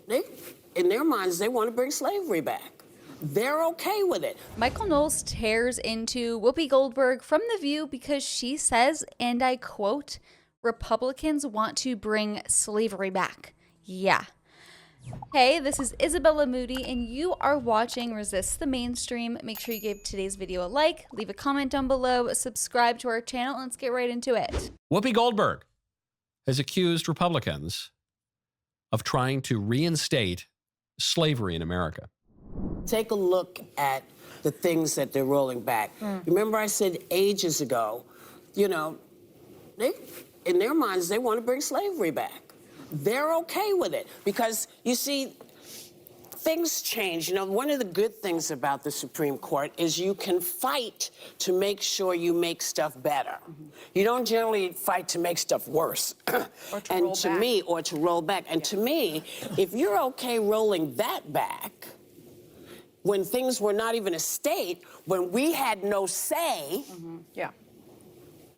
they, in their minds, they want to bring slavery back. They're okay with it. Michael Knowles tears into Whoopi Goldberg from The View because she says, and I quote, Republicans want to bring slavery back. Yeah. Hey, this is Isabella Moody, and you are watching Resist the Mainstream. Make sure you give today's video a like, leave a comment down below, subscribe to our channel, and let's get right into it. Whoopi Goldberg has accused Republicans of trying to reinstate slavery in America. Take a look at the things that they're rolling back. Remember I said ages ago, they, in their minds, they want to bring slavery back. They're okay with it because, you see, things change. One of the good things about the Supreme Court is you can fight to make sure you make stuff better. You don't generally fight to make stuff worse. Or to and roll to back. me, or to roll back. And to me, if you're okay rolling that back, when things were not even a state, when we had no say, Yeah.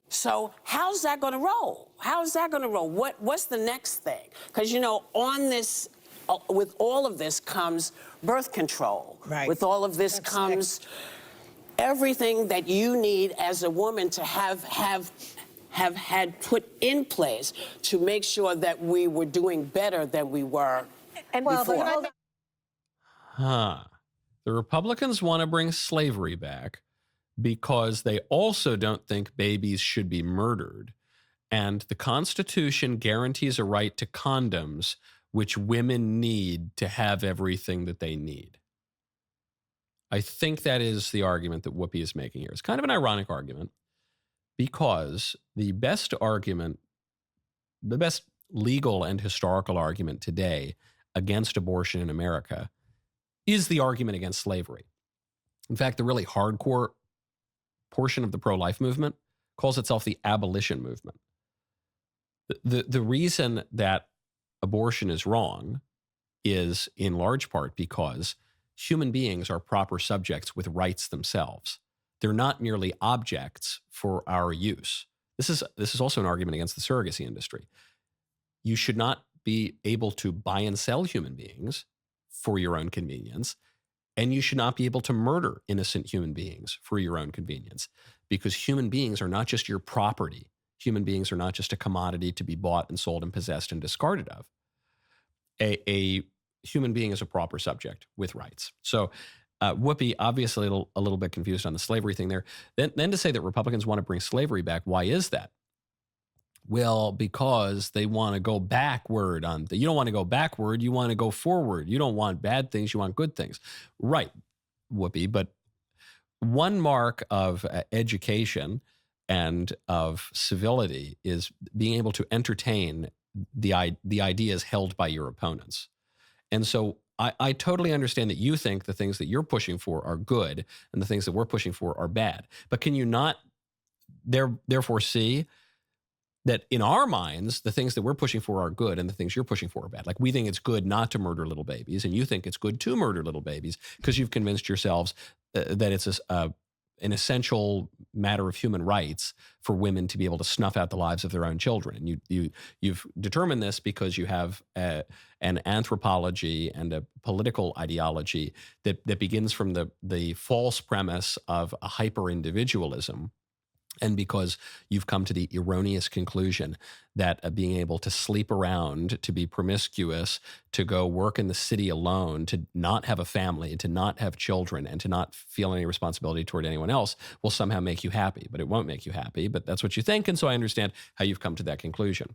so how's that going to roll? How's that going to roll? What's the next thing? Because, on this, with all of this comes birth control. Right. With all of this comes everything that you need as a woman to have had put in place to make sure that we were doing better than we were before. The Republicans want to bring slavery back because they also don't think babies should be murdered. And the Constitution guarantees a right to condoms, which women need to have everything that they need. I think that is the argument that Whoopi is making here. It's kind of an ironic argument because the best argument, the best legal and historical argument today against abortion in America is the argument against slavery. In fact, the really hardcore portion of the pro-life movement calls itself the abolition movement. The reason that abortion is wrong is in large part because human beings are proper subjects with rights themselves. They're not merely objects for our use. This is also an argument against the surrogacy industry. You should not be able to buy and sell human beings for your own convenience, and you should not be able to murder innocent human beings for your own convenience, because human beings are not just your property. Human beings are not just a commodity to be bought and sold and possessed and discarded of. A human being is a proper subject with rights. So Whoopi, obviously a little bit confused on the slavery thing there. Then to say that Republicans want to bring slavery back, why is that? Well, because they want to go backward you don't want to go backward, you want to go forward. You don't want bad things, you want good things. Right, Whoopi, but one mark of education and of civility is being able to entertain the ideas held by your opponents. And so I totally understand that you think the things that you're pushing for are good and the things that we're pushing for are bad. But can you not therefore see that in our minds, the things that we're pushing for are good and the things you're pushing for are bad? Like, we think it's good not to murder little babies, and you think it's good to murder little babies because you've convinced yourselves that it's an essential matter of human rights for women to be able to snuff out the lives of their own children. And you've determined this because you have an anthropology and a political ideology that begins from the false premise of a hyper-individualism, and because you've come to the erroneous conclusion that being able to sleep around, to be promiscuous, to go work in the city alone, to not have a family, to not have children, and to not feel any responsibility toward anyone else will somehow make you happy. But it won't make you happy, but that's what you think, and so I understand how you've come to that conclusion.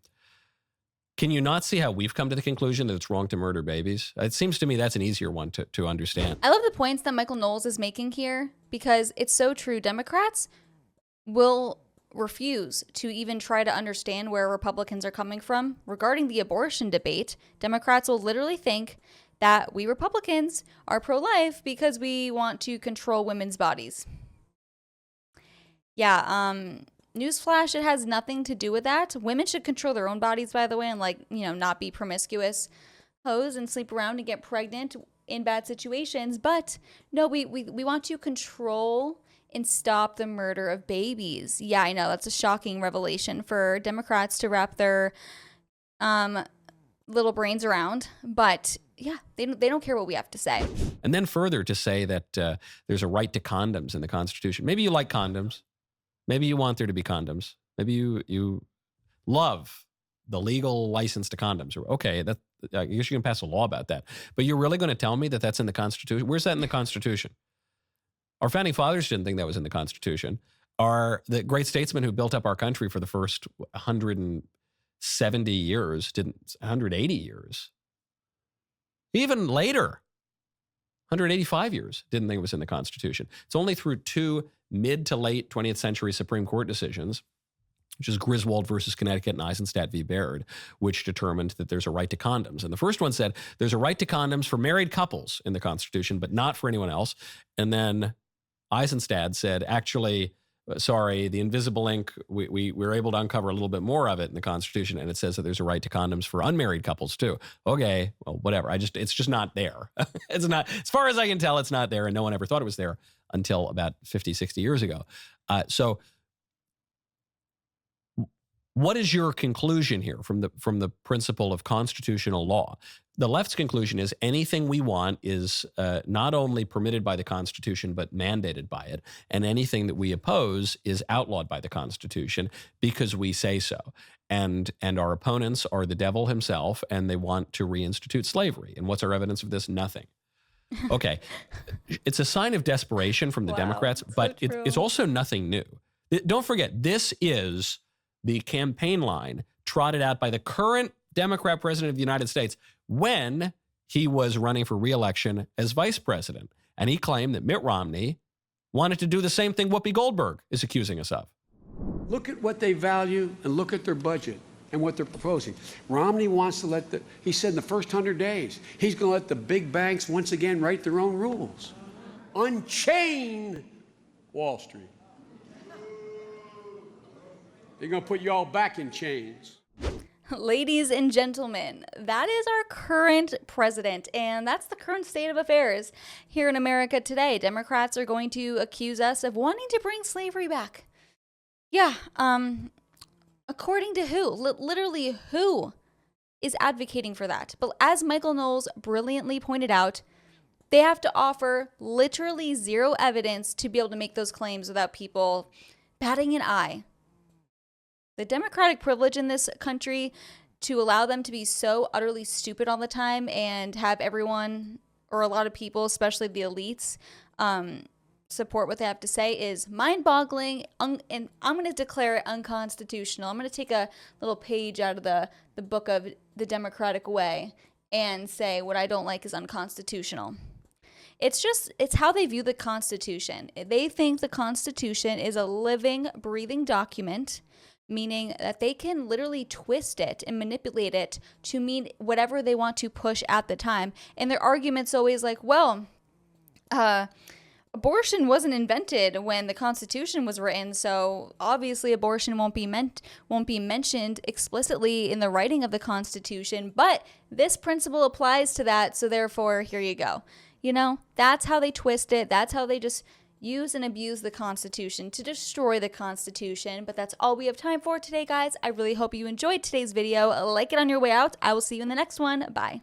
Can you not see how we've come to the conclusion that it's wrong to murder babies? It seems to me that's an easier one to understand. I love the points that Michael Knowles is making here because it's so true. Democrats will refuse to even try to understand where Republicans are coming from regarding the abortion debate. Democrats will literally think that we Republicans are pro-life because we want to control women's bodies. Yeah, newsflash, it has nothing to do with that. Women should control their own bodies, by the way, and not be promiscuous hoes and sleep around and get pregnant in bad situations. But no, we want to control and stop the murder of babies. Yeah, I know that's a shocking revelation for Democrats to wrap their little brains around. But yeah, they don't care what we have to say. And then further to say that there's a right to condoms in the Constitution. Maybe you like condoms. Maybe you want there to be condoms. Maybe you love the legal license to condoms. Okay, that I guess you can pass a law about that. But you're really going to tell me that that's in the Constitution? Where's that in the Constitution? Our founding fathers didn't think that was in the Constitution. The great statesmen who built up our country for the first 170 years, 180 years. Even later, 185 years, didn't think it was in the Constitution. It's only through two mid to late 20th century Supreme Court decisions, which is Griswold versus Connecticut and Eisenstadt v. Baird, which determined that there's a right to condoms. And the first one said there's a right to condoms for married couples in the Constitution, but not for anyone else. And then Eisenstadt said, actually, sorry, the invisible ink, we were able to uncover a little bit more of it in the Constitution, and it says that there's a right to condoms for unmarried couples too. Okay, well, whatever. It's just not there. It's not, as far as I can tell, it's not there, and no one ever thought it was there until about 50, 60 years ago. So what is your conclusion here from the principle of constitutional law? The left's conclusion is anything we want is not only permitted by the Constitution, but mandated by it. And anything that we oppose is outlawed by the Constitution because we say so. And our opponents are the devil himself, and they want to reinstitute slavery. And what's our evidence of this? Nothing. Okay. It's a sign of desperation from the Democrats, but it's also nothing new. Don't forget, this is the campaign line trotted out by the current Democrat president of the United States when he was running for re-election as vice president. And he claimed that Mitt Romney wanted to do the same thing Whoopi Goldberg is accusing us of. Look at what they value and look at their budget and what they're proposing. Romney wants to he said in the first 100 days, he's going to let the big banks once again write their own rules. Unchain Wall Street. They're going to put you all back in chains. Ladies and gentlemen, that is our current president, and that's the current state of affairs here in America today. Democrats are going to accuse us of wanting to bring slavery back. Yeah, according to who? Literally who is advocating for that? But as Michael Knowles brilliantly pointed out, they have to offer literally zero evidence to be able to make those claims without people batting an eye. The Democratic privilege in this country to allow them to be so utterly stupid all the time and have everyone, or a lot of people, especially the elites, support what they have to say is mind-boggling, and I'm going to declare it unconstitutional. I'm going to take a little page out of the book of the Democratic way and say what I don't like is unconstitutional. It's how they view the Constitution. They think the Constitution is a living, breathing document, meaning that they can literally twist it and manipulate it to mean whatever they want to push at the time. And their argument's always like, well, abortion wasn't invented when the Constitution was written, so obviously abortion won't be mentioned explicitly in the writing of the Constitution, but this principle applies to that, so therefore, here you go. You know, that's how they twist it. That's how they just use and abuse the Constitution to destroy the Constitution. But that's all we have time for today, guys. I really hope you enjoyed today's video. Like it on your way out. I will see you in the next one. Bye.